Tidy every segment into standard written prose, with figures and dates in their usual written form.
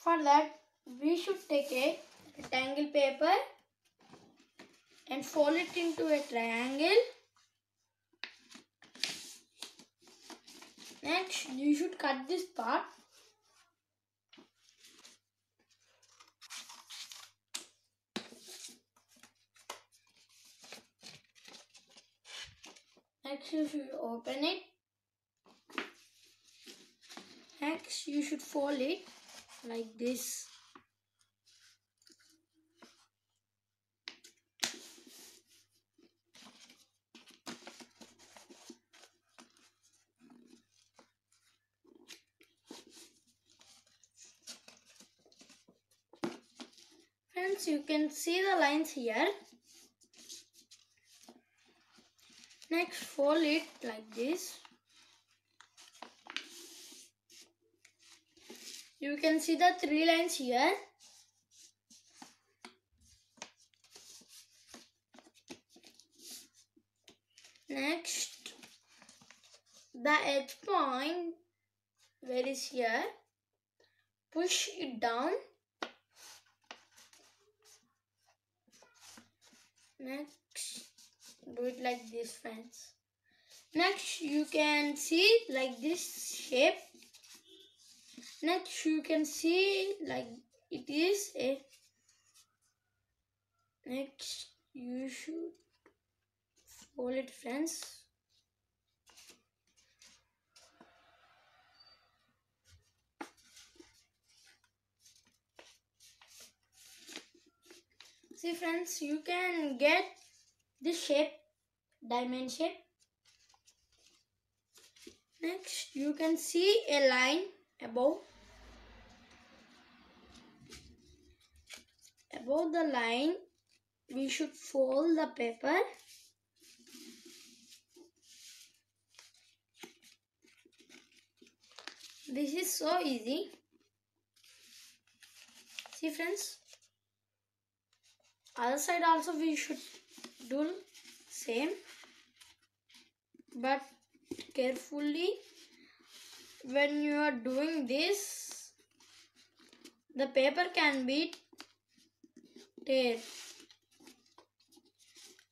For that, we should take a rectangle paper and fold it into a triangle. Next, you should cut this part. Next, you should open it. Next, you should fold it like this. Friends, you can see the lines here. Next, fold it like this. You can see the 3 lines here. Next, the edge point where is here, push it down. Next, do it like this, friends. Next, you can see like this shape. Next, you can see like it is a. Next, you should fold it, friends. See, friends, you can get this shape, diamond shape. Next, you can see a line above. Above the line, we should fold the paper. This is so easy. See, friends, other side also we should do same, but carefully. When you are doing this, the paper can be tear.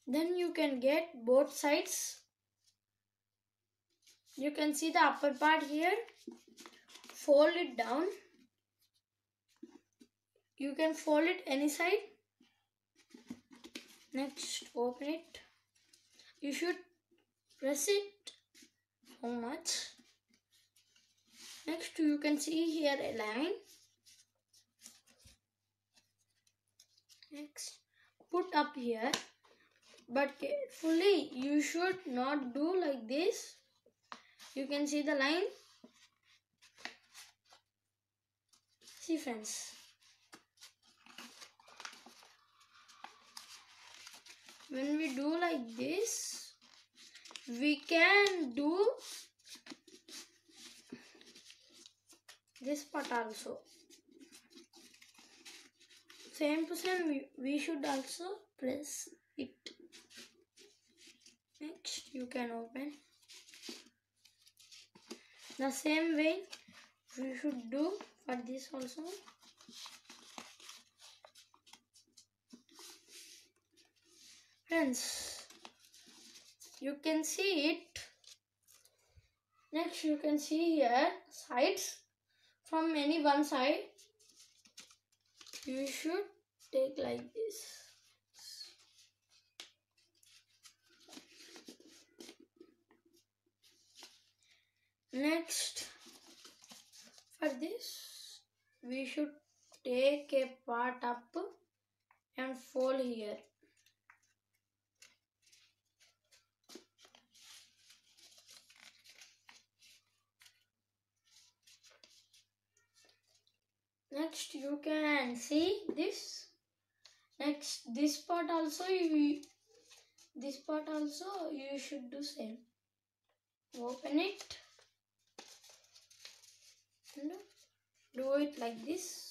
Then you can get both sides. You can see the upper part here. Fold it down. You can fold it any side. Next, open it. You should press it so much. Next, you can see here a line. Next, put up here, but carefully, you should not do like this. You can see the line. See, friends, when we do like this, we can do this part also. Same to same, we should also press it. Next, you can open. The same way we should do for this also. Friends, you can see it. Next, you can see here sides. From any one side, you should take like this. Next, for this, we should take a part up and fold here. Next, you can see this. Next, this part also you should do same. Open it and do it like this.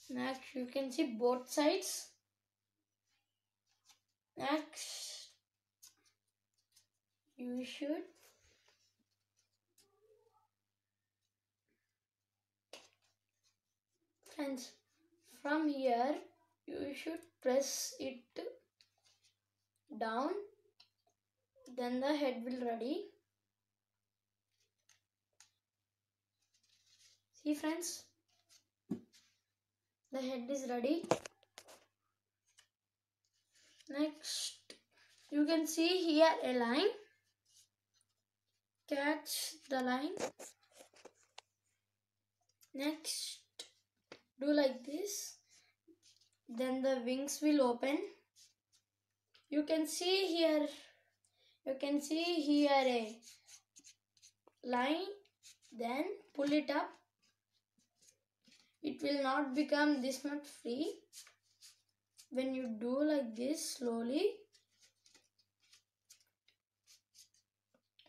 Next, you can see both sides. Next, you should friends, from here you should press it down, then the head will ready. See friends, the head is ready. Next, you can see here a line. Catch the line. Next, do like this. Then the wings will open. You can see here a line. Then pull it up. It will not become this much free. When you do like this slowly,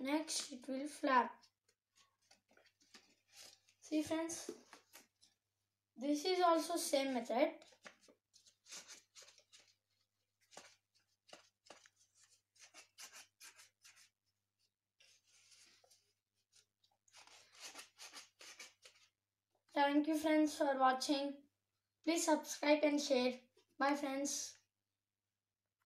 next it will flap. See friends, this is also same method. Thank you friends for watching. Please subscribe and share. Bye friends.